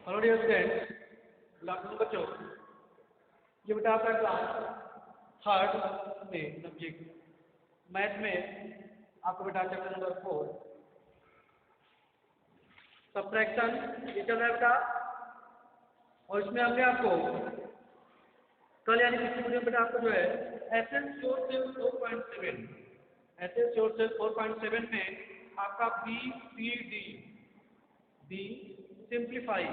Hello dear students, good afternoon बच्चों। ये बेटा आपका क्लास थर्ड में सब्जेक्ट मैथ में आपको बेटा चैप्टर नंबर 4 सब्ट्रैक्शन ये चल रहा है बेटा। और इसमें हमने आपको कल यानी पिछले वीडियो में बेटा आपको जो है एसएस शोर से 4.7 में आपका बी सिंप्लीफाई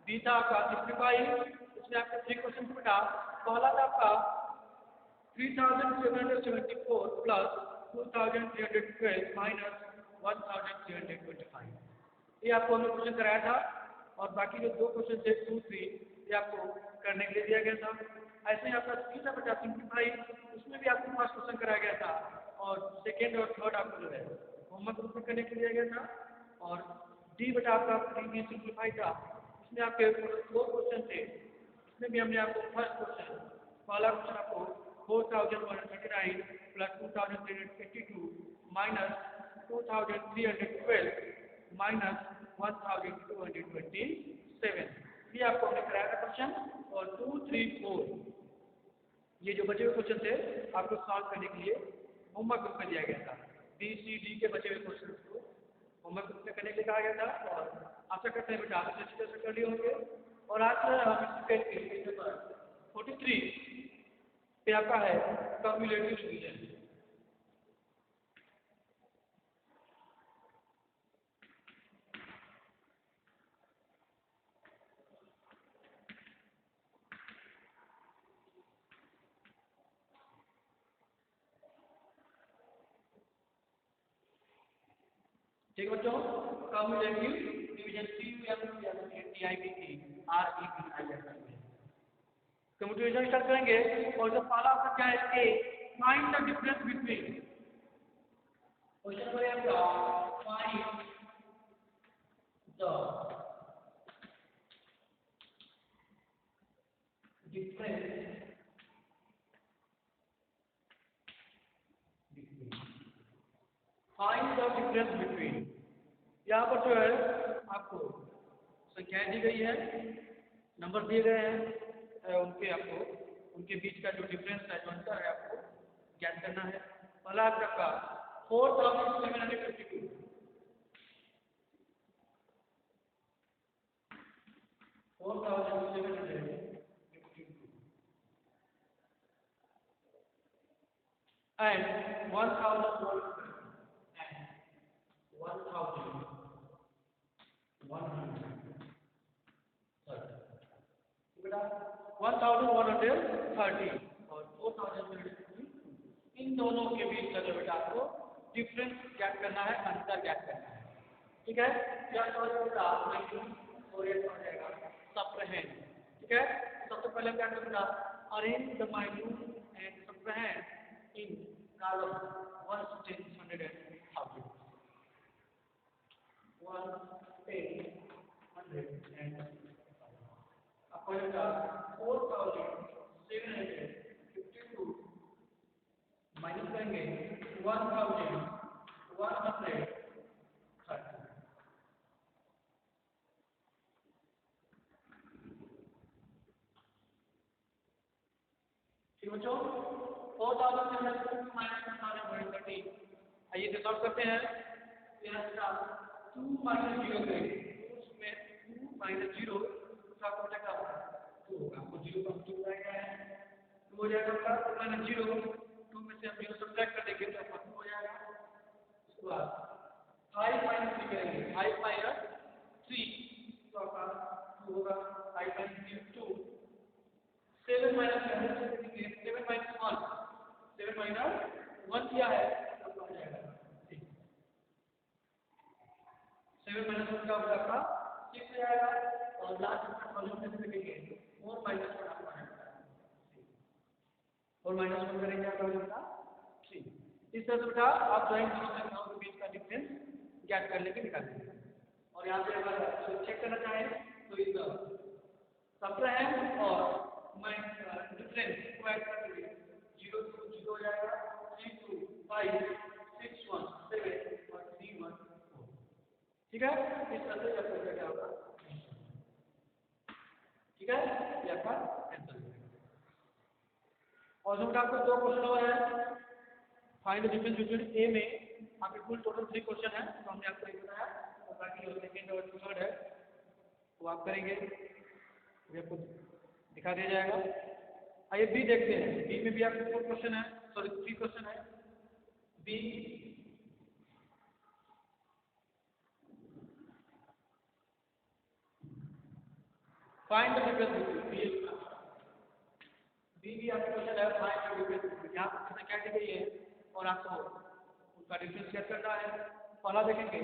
बी था आपका सिंप्लीफाई। इसमें आपके 3 क्वेश्चन बेटा। पहला था आपका 3774 प्लस 2312 माइनस 1325। ये आपको हमने क्वेश्चन कराया था और बाकी जो 2 क्वेश्चन थे 2, 3 ये आपको करने के लिए दिया गया था। ऐसे ही आपका तीसरा बेटा सिंप्लीफाई, उसमें भी आपको फर्स्ट क्वेश्चन कराया गया था और सेकेंड और थर्ड आपको जो है होमवर्क ग्रुप में करने के लिए दिया गया था। और डी बेटा आपका प्रीवियस सिंप्लीफाई था, इसमें आपके 4 क्वेश्चन थे। इसमें भी हमने आपको फर्स्ट क्वेश्चन पहला क्वेश्चन आपको 4139 प्लस 2382 माइनस 2312 माइनस 1227 ये आपको हमने कराया था क्वेश्चन। और 2, 3, 4 ये जो बचे हुए क्वेश्चन थे आपको सॉल्व करने के लिए होमवर्क ग्रुप में दिया गया था। बी सी डी के बचे हुए क्वेश्चन को होमवर्क ग्रुप में करने के लिए कहा गया था और आशा करते हैं बेटा आपने अच्छी तरह से कर लिए होंगे। और आज हम इस नंबर 43 पे आपका है कम्युलेटिव डिवीजन। ठीक बच्चों, cumulative division cumulative division start करेंगे। और जो पहला आपका क्या है A find the difference between question number आपका find the difference find the difference between. यहाँ पर जो है आपको संख्याएं दी गई है, नंबर दिए गए हैं, उनके आपको उनके बीच का जो डिफरेंस है जो अंतर है आपको ज्ञात करना है। पहला आपका 4752 and 1100 1130 और 4000 इन दोनों के बीच का जो बेटा आपको डिफरेंस ज्ञात करना है, अंतर ज्ञात करना है। ठीक है, क्या बेटा और ये हो जाएगा सप्रहेंड। ठीक है, सबसे पहले क्या करना, arrange the minuend and subtrahend in column 1 to 10 100 and 1000 1 10 100 and आपको बेटा 4752 माइनस करेंगे 1130। ठीक बच्चों, 4752 माइनस 1130 आइए इसे सॉल्व करते हैं। यहाँ 2 माइनस 0 करेंगे, उसमें 2 माइनस 0 का कोटा क्या होगा 2 होगा। आपको 0 का 2 आएगा 2 हो जाएगा आपका 2 माइनस 0 2 में से हम 0 सब्ट्रैक्ट कर देंगे तो आपका 2 हो जाएगा। उसके बाद 5 माइनस 3 करेंगे, 5 माइनस 3 तो आपका 2 होगा। 5 माइनस 3 2 7 माइनस 7 माइनस 1 7 माइनस 1 क्या है तो हो जाएगा 6। 7 माइनस 1 का होगा आपका 6 हो जाएगा। और लास्ट में कॉलम में लिखेंगे 4 माइनस 1 आपका आएगा 4 माइनस 1 करेंगे आपका हो जाएगा 3। इस तरह से बेटा आप ड्राइंग संख्याओं के बीच का डिफरेंस ज्ञात करने के निकालेंगे। और यहाँ पे अगर चेक करना चाहें तो इस सप्रहेंड और डिफरेंस को ऐड कर दीजिए 0 to 0 हो जाएगा 3 to 5 6 1 7 और 3 1 4। ठीक है, इस तरह से आपको क्या होगा। ठीक है, ये आपका आंसर है। और जो आपको दो क्वेश्चन और है, फाइंड द डिफरेंस बिटवीन ए में आपके कुल टोटल 3 क्वेश्चन है, तो हमने आपको ये बताया, और बाकी जो सेकंड और थर्ड है वो आप करेंगे, ये आपको दिखा दिया जाएगा। आइए बी देखते हैं। बी में भी आपके 4 क्वेश्चन है, सॉरी 3 क्वेश्चन है। B find the difference between B भी आपका क्वेश्चन है, फाइंड द डिफरेंस। यहाँ पर कितना क्या दी गई है और आपको उनका डिफरेंस क्या करना है। पहला देखेंगे,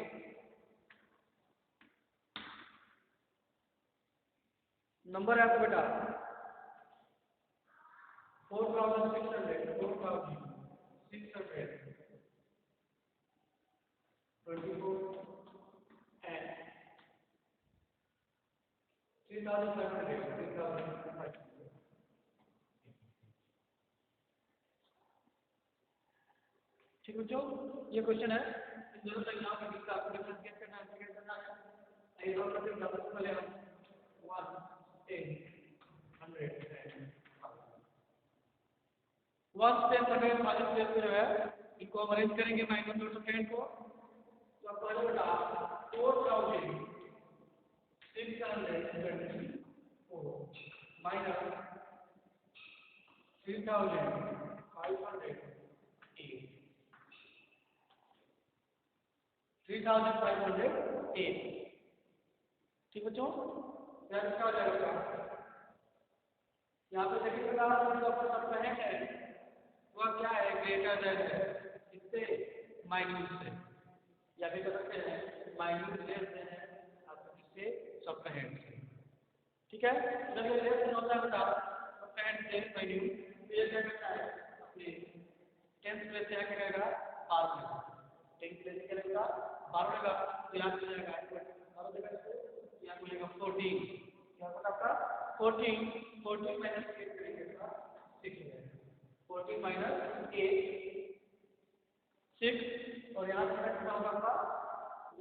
नंबर है आपको बेटा 4,600 24 and 3,500 ठीक बच्चों, ये क्वेश्चन है। इन दोनों संख्याओं के बीच का आपको डिफरेंस क्या करना है, क्या करना है। आइए हम करते हैं, सबसे पहले हम 1 10 100 1 10 100 वाले स्पेस में जो है इनको हम अरेंज करेंगे माइनस 10 को। तो आप पहले बेटा 4,624 माइनस 3,508 3,508 ठीक बच्चों, क्या हो जाएगा। यहाँ पे देखिएगा जो आपका सबकैरेंट है वह क्या है, ग्रेटर देन है इससे माइन्यूट से, या भी कर सकते हैं माइन्यूट लेस देन है आपको इससे सबकैरेंट से। ठीक है, जब ये लेस देन होता है बेटा सबकैरेंट से माइन्यूट, तो ये क्या करता है अपने 10th प्लेस से क्या करेगा 12 में, 10th प्लेस से क्या रहेगा 12 रहेगा। तो यहाँ पे जाएगा 12 जगह से यहाँ मिलेगा 14, क्या होगा आपका 14 माइनस 8 करेंगे तो 6 हो जाएगा। 14 माइनस 8 6, और यहाँ पे कितना होगा आपका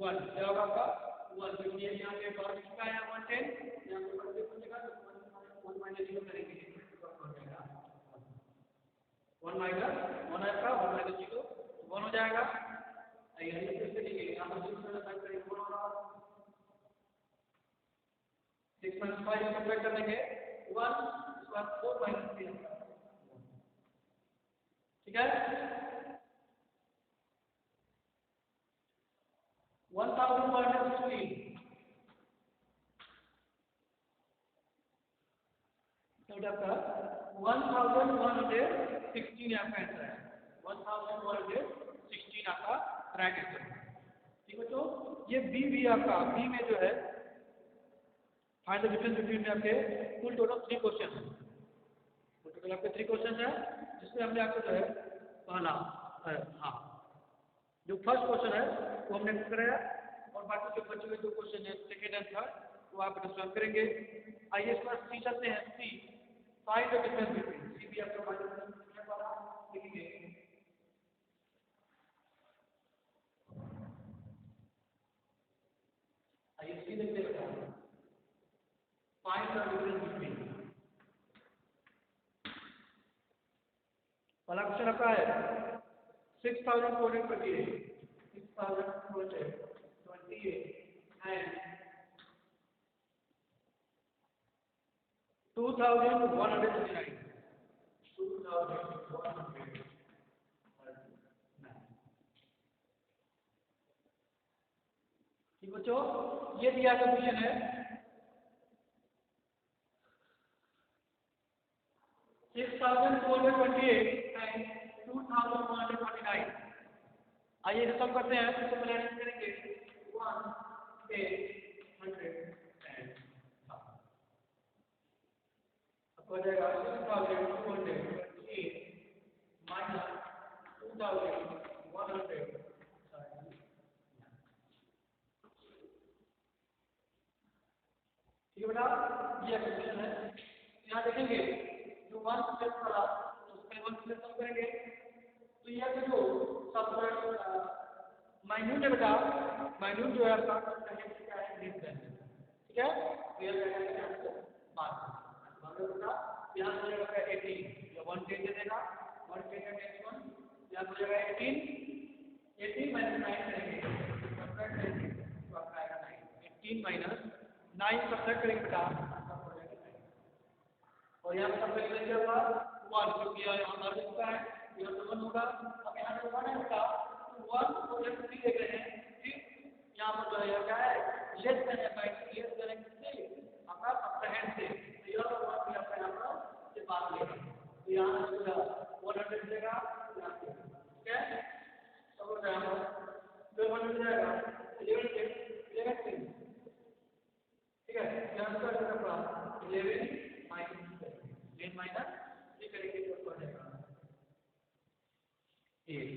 1, क्या होगा आपका 1, क्योंकि ये यहाँ पे बार चुका है 110, यहाँ पे 1 हो जाएगा तो 1 माइनस 0 करेंगे तो हो जाएगा 1 माइनस 1 आपका 1 माइनस 0 1 हो जाएगा। आइए हम फिर से लिखेंगे, यहाँ पर 6 माइनस 5 करेंगे 1 होगा, 6 माइनस 5 सब्ट्रैक्ट कर देंगे 1, इसके बाद 4 माइनस 3, ठीक है। 1,116 आपका 1,116 आपका आंसर है, 1,116 आपका राइट आंसर है। ठीक है, तो ये बी भी आपका, बी में जो है फाइंड द डिफरेंस बिटवीन में आपके कुल टोटल 3 क्वेश्चन है, कुल टोटल आपके 3 क्वेश्चन है, जिसमें हमने आपको जो है पहला हाँ जो फर्स्ट क्वेश्चन है वो हमने कराया, और बाकी जो बचे हुए 2 क्वेश्चन है सेकंड एंड थर्ड वो आप सॉल्व करेंगे। आइए इस बार सी चलते हैं। सी फाइंड द डिफरेंस बिटवीन, सी भी आपका फाइंड द डिफरेंस वाला लिखेंगे। आइए सी देखते हैं, फाइंड द डिफरेंस बिटवीन। पहला क्वेश्चन आपका है 6,428 and 2,139 ठीक बच्चों, ये दिया गया क्वेश्चन है 6,428 and 2,139। आइए इसे सॉल्व करते हैं। सबसे पहले ऐड करेंगे 1 8 100 and हो जाएगा 6,228 माइनस 2,100। ठीक है बेटा, ये क्वेश्चन है। यहाँ देखेंगे जो 1 स्टेप वाला, तो उसके 1 स्टेप सॉल्व करेंगे, तो ये जो सब माइन्यूट है बेटा, माइन्यूट जो है आपका क्या है, लेस देन, ठीक है। तो ये क्या है 5 यहाँ हो जाएगा 18, या 110 दे देगा, 110 का नेक्स्ट वन यहाँ हो जाएगा 18 माइनस 9 करेंगे, सब्ट्रैक्ट करेंगे तो आपका आएगा 9, 18 माइनस 9 सब्ट्रैक्ट करेंगे बेटा आपका हो जाएगा 9, और यहाँ पर सब्ट्रैक्ट करेंगे होगा 1, क्योंकि यहाँ हर इसका है यहाँ तो 1 होगा, अब यहाँ पे 1 है बेटा, 1 को जब 3 देख रहे हैं, फिर यहाँ पर जो है क्या है लेस देन या लेस देन किससे आपका सब्ट्रैक्ट से, तो यह 1 भी आपका यहाँ पर से बात लेगा, तो यहाँ से 100 देगा यहाँ पे, ठीक है, अब हो जाएगा जो 100 जाएगा 11 ठीक है, यहाँ से क्या पड़ा 11 माइनस ये करेंगे तो हो जाएगा 8।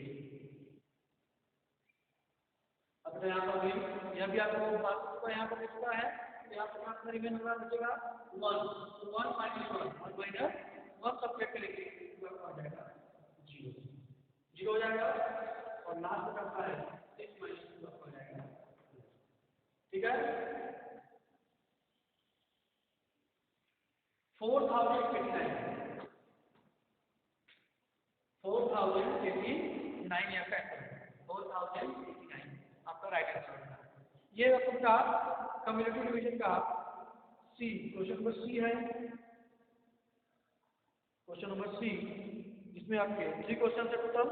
अब तो यहाँ पर भी यह भी आपको बात यहाँ पर लिखा है, यहाँ पर आपका रिमेन होगा बचेगा 1, तो 1 माइनस 1 सब्ट्रैक्ट करेंगे तो हो जाएगा 0 हो जाएगा, और लास्ट का है 6 माइनस 2 हो जाएगा, ठीक है। 4089 यहाँ का आंसर है, 4089 आपका राइट आंसर होगा। ये आपका कम्युनिटी डिवीजन का सी, क्वेश्चन नंबर सी है, क्वेश्चन नंबर सी, इसमें आपके 3 क्वेश्चन है टोटल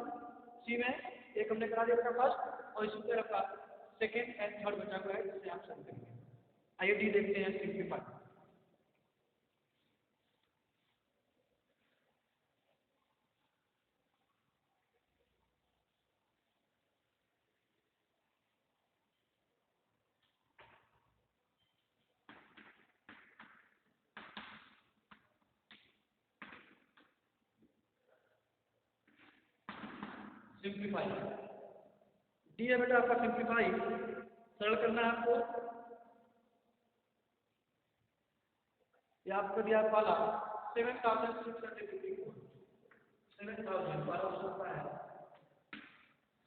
सी में, एक हमने करा दिया बेटा फर्स्ट, और इसी तरह का सेकेंड एंड थर्ड बचा हुआ है जिससे आप सॉल्व करेंगे। आइए डी देखते हैं सिंपलीफाई। सिंपलीफाई डी है बेटा आपका सिंपलीफाई, सरल करना है आपको, या आपका दिया वाला 7,654 7,000 12 होता है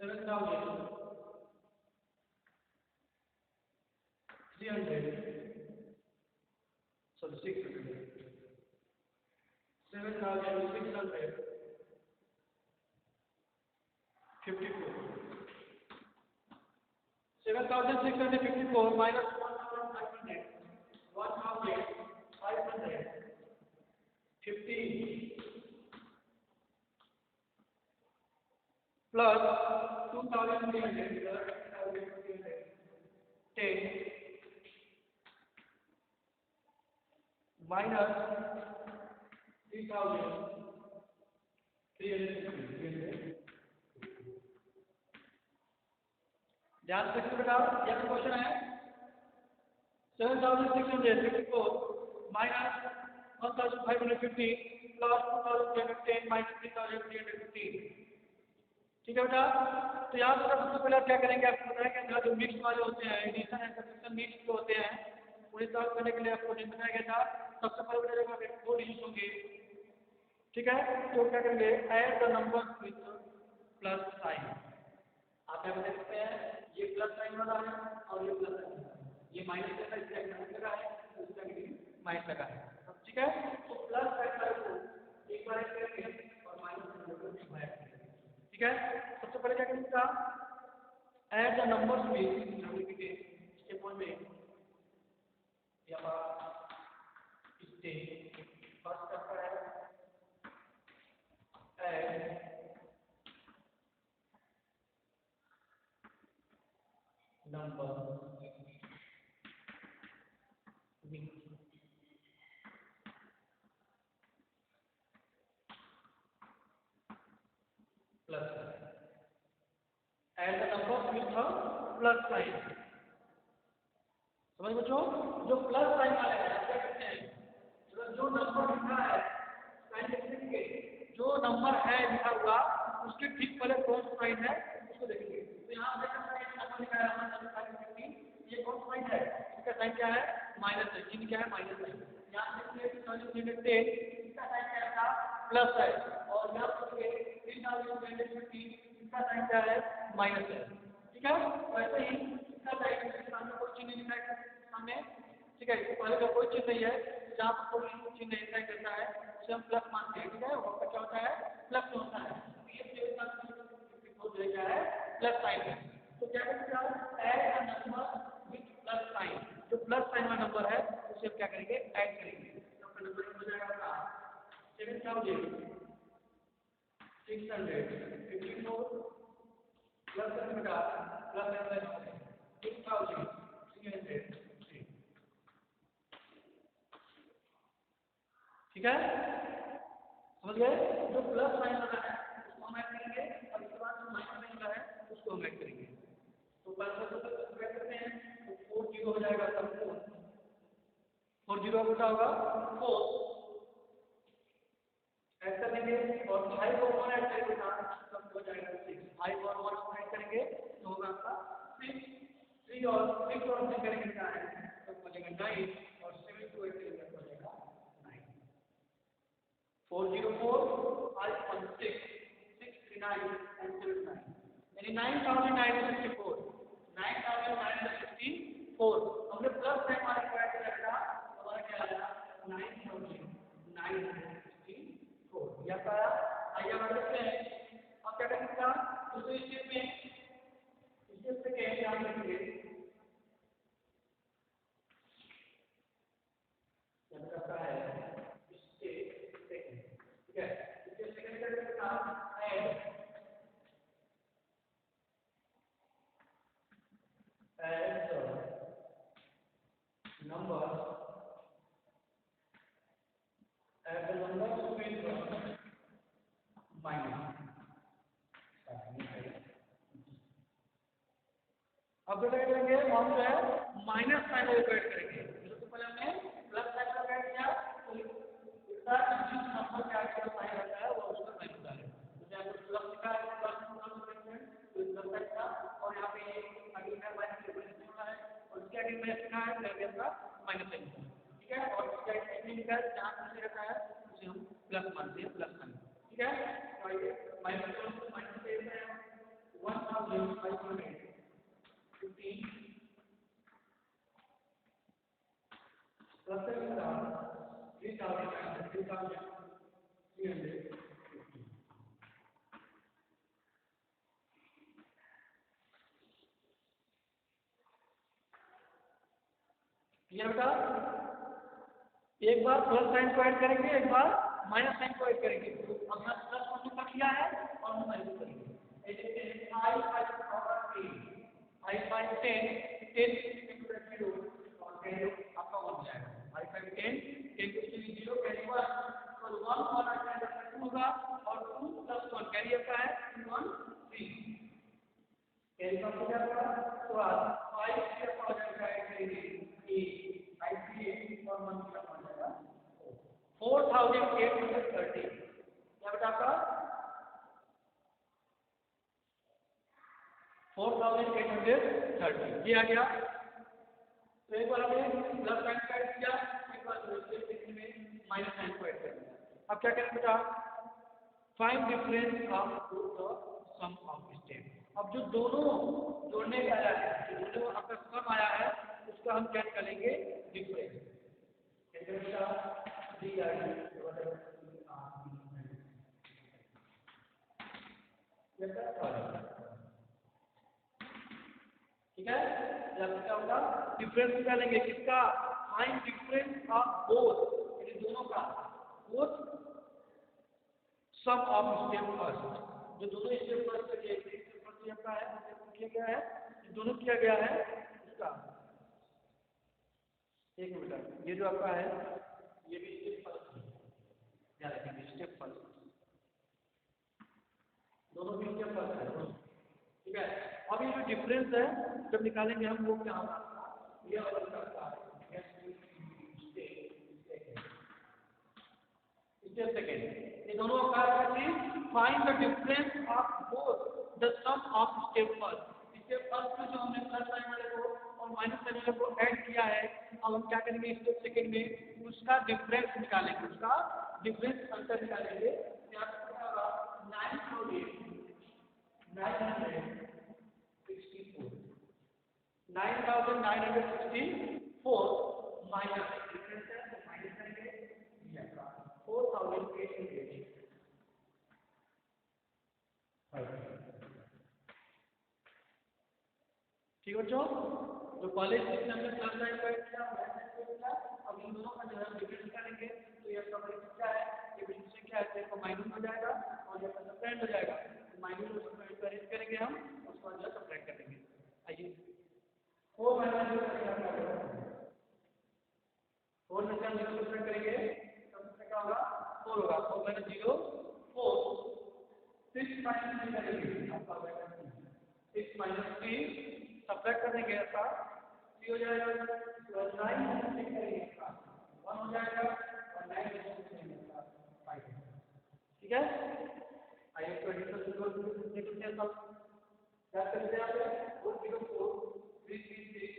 7,300 सॉरी 600 7,654 7,654 minus 1,500 plus 2,300 10 minus 3,350 ध्यान से बेटा यह क्वेश्चन है 7,654 minus 1,550 plus 2,310 minus 3,315, ठीक है बेटा। तो यहाँ पर सबसे पहले क्या करेंगे, आपको बताया कि जो मिक्स वाले होते हैं एडिशन एंड सब्ट्रैक्शन मिक्स जो होते हैं उन्हें सॉल्व करने के लिए आपको बताया गया था, सबसे पहले जगह पे 2 डिजिट होंगे, ठीक है। तो क्या करेंगे, add the number with plus sign, आप क्या देख सकते हैं ये प्लस साइन वाला है और ये प्लस साइन वाला है, ये माइनस का इसका माइनस लगा है तो इसका माइनस लगा है, ठीक है। तो प्लस साइन वाले को एक बार करेंगे और माइनस वाले को एक बार करेंगे, ठीक है। सबसे पहले क्या करेंगे, add the numbers with step 1 में या स्टेप फर्स्ट आपका है add number with plus add the number with plus sign, समझ बच्चों, जो प्लस साइन वाले हैं क्या करते हैं, जो नंबर लिखा है साइन लिखेंगे, जो नंबर है लिखा हुआ उसके ठीक पहले कौन सा साइन है उसको देखेंगे। तो यहाँ देख सकते हैं नंबर लिखा है 1,550, ये कौन सा साइन है, इसका साइन क्या है माइनस है, चिन्ह क्या है माइनस है। यहाँ देखिए 2,310 इसका साइन क्या था प्लस है, और यहाँ देखिए 3,350 इसका साइन क्या है माइनस है, ठीक है। वैसे ही इसका साइन सामने कोई चिन्ह लिखा है सामने, ठीक है, पहले का कोई चिन्ह नहीं है जहाँ पर कोई चिन्ह नहीं करता है उसे हम प्लस मानते हैं, ठीक है, वो क्या होता है प्लस होता है, ये क्या है प्लस साइन है। तो क्या करेंगे add a number with plus sign, जो प्लस साइन वाला नंबर है उसे हम क्या करेंगे ऐड करेंगे, तो आपका नंबर हो जाएगा 7654 प्लस प्लस 2300, ठीक है, समझ गए। जो प्लस साइन वाला है उसको हम ऐड करेंगे और इसके बाद जो माइनस साइन वाला है उसको हम ऐड करेंगे। तो पहले तो ऐड करते हैं तो 40 हो जाएगा, तब 40 क्या होगा 4 ऐड कर देंगे और 5 और 1 ऐड करेंगे तब हो जाएगा 6, 5 और 1 ऐड करेंगे तो होगा आपका 6, 3 और 6 और 3 करेंगे क्या है तो हो जाएगा 9 और 7 को ऐड करेंगे तो हो जाएगा 9, 404 516 639 and 79, यानी 9964 9964 हमने प्लस साइन वाला ऐड किया था हमारा क्या आया 9964, यह आया। आइए अब देखते हैं अब क्या करेंगे क्या दूसरे स्टेप में, स्टेप से कैसे हम लिखेंगे क्या करता है स्टेप सेकंड, ठीक है, स्टेप सेकंड का काम है as the numbers between minus, अब क्या करेंगे हम जो है माइनस साइन को ऐड करेंगे, तो पहले हमने प्लस साइन को ऐड किया तो इसका जिस नंबर का आगे साइन रहता है वो उसका साइन होता है, तो यहाँ पर प्लस लिखा है प्लस तो प्लस साइन का और यहाँ पे आगे लिखा है माइनस होना है और इसके आगे माइनस लिखा है तो ये आपका माइनस साइन, ठीक है, और इसके आगे लिखा है जहाँ नीचे रहता है उसे हम प्लस मानते हैं प्लस साइन, ठीक है। तो आइए माइनस से है 1515 plus 3,300 क्लियर बेटा, एक बार प्लस साइन को ऐड करेंगे एक बार माइनस साइन को ऐड करेंगे, हमने प्लस को किया है और हम माइनस करेंगे, ऐसे 5 by 10 10 into the 0 और कैरी आपका 1 जाएगा 5 by 10 10 to 0 कैरी 1 और 1 और आपका 2 होगा और 2 plus 1 कैरी आपका है 1 3 कैरी का हो जाएगा तो आज 5 से आपका हो जाएगा कैरी 8 और 1 का हो जाएगा 4830, क्या बेटा आपका 4830 ये आ गया। तो एक बार हमने प्लस साइन को ऐड किया, एक बार दूसरे में माइनस साइन को ऐड कर दिया। अब क्या करें बेटा find difference of the sum of step, अब जो दोनों जोड़ने का आया है जो दोनों आपका सम आया है उसका हम क्या करेंगे डिफरेंस, कैसे बेटा डी आई ठीक है, जब क्या होगा डिफरेंस निकालेंगे किसका फाइंड डिफरेंस ऑफ बोथ, यानी दोनों का both sum of step first, जो दोनों स्टेप फर्स्ट के लिए फर्स्ट स्टेप का है किया गया है दोनों किया गया है उसका, एक मिनट ये जो आपका है ये भी स्टेप फर्स्ट याद रखेंगे स्टेप फर्स्ट दोनों भी स्टेप फर्स्ट है, ठीक है। अब ये जो डिफरेंस है जब निकालेंगे हम वो क्या होगा ये वाला करता है स्टेप सेकंड, ये दोनों का find the difference of both the sum of step first, step first में जो हमने प्लस साइन वाले को और माइनस साइन वाले को ऐड किया है अब हम क्या करेंगे स्टेप सेकंड में उसका डिफरेंस निकालेंगे, उसका डिफरेंस अंतर निकालेंगे, यहाँ पे क्या होगा 9,964 माइनस डिफरेंस है तो माइनस साइन ठीक बच्चों, जो पहले स्टेप में हमने प्लस साइन का किया वैसे किया, अब इन दोनों का जो है डिफरेंस करेंगे तो ये इसका परिचय क्या है, ये बिंदु से क्या है, तो माइनस हो जाएगा और ये सब्ट्रैक्ट हो जाएगा, तो माइनस और सब्ट्रैक्ट को अरेंज करेंगे हम, उसको जो सब्ट्रैक्ट कर देंगे। आइए 4 माइनस 0 4 में से हम 0 सब्ट्रैक्ट करेंगे तो इसमें क्या होगा 4 होगा, 4 माइनस 0 4, 6 माइनस 3 करेंगे आपका होगा 6 माइनस 3 सब्ट्रैक्ट कर देंगे ऐसा 3 हो जाएगा, 9 माइनस 3 करेंगे इसका 1 हो जाएगा और 9 माइनस 3 इसका 5। ठीक है, आइए इसको एडिशन देख लेते हैं सब, क्या करते हैं आप 4 0 4 3 3 6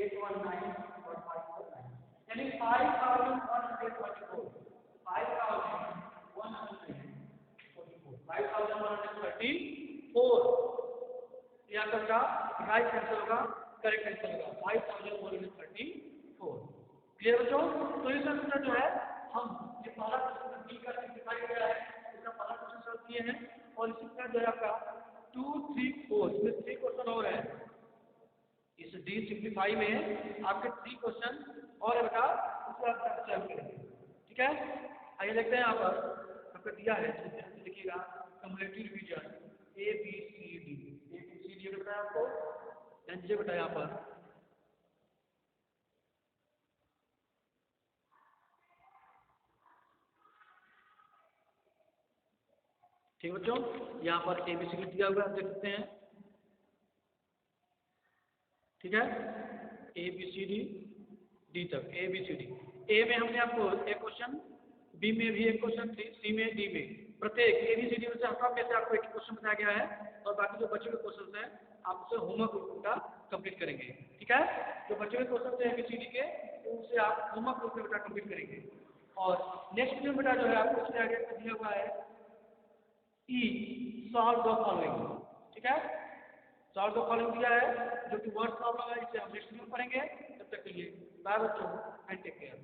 8 1 9 और 5 4 9, यानी 5144 5134 यहाँ पर का राइट कैंसिल होगा, करेक्ट कैंसिल होगा 5134। क्लियर बच्चों, तो इस आंसर जो है हम ये पहला क्वेश्चन डी का सिंपलीफाई किया है, इसका पहला क्वेश्चन सॉल्व किए हैं और इसी तरह जो है आपका 2 3 4 इसमें 3 क्वेश्चन और है, इस डी सिंपलीफाई में आपके 3 क्वेश्चन और है बेटा, उसको आप सॉल्व करेंगे। ठीक है, आइए देखते हैं यहाँ पर आपका दिया है, देखिएगा cumulative division A B C D बताया आपको, ध्यान दीजिए बेटा यहाँ पर ठीक बच्चों, यहाँ पर ए बी सी डी दिया हुआ है, देख सकते हैं। ठीक है, A B C D D तक ए बी सी डी, ए में हमने आपको एक क्वेश्चन, बी में भी एक क्वेश्चन, सी में, डी में, प्रत्येक ए बी सी डी में से सब में से आपको एक क्वेश्चन बताया गया है और बाकी जो बचे हुए क्वेश्चन हैं आप उसे होमवर्क रूप का कंप्लीट करेंगे। ठीक है, जो बचे हुए क्वेश्चन हैं ए बी सी डी के उनसे आप होमवर्क रूप में बेटा कंप्लीट करेंगे। और नेक्स्ट वीडियो बेटा जो है आपको उसके आगे दिया हुआ है ई सॉल्व द फॉलोइंग। ठीक है, सॉल्व द फॉलोइंग दिया है जो कि वर्ड प्रॉब्लम है, इसे हम नेक्स्ट वीडियो में पढ़ेंगे। तब तक के लिए बाय बच्चों एंड टेक केयर।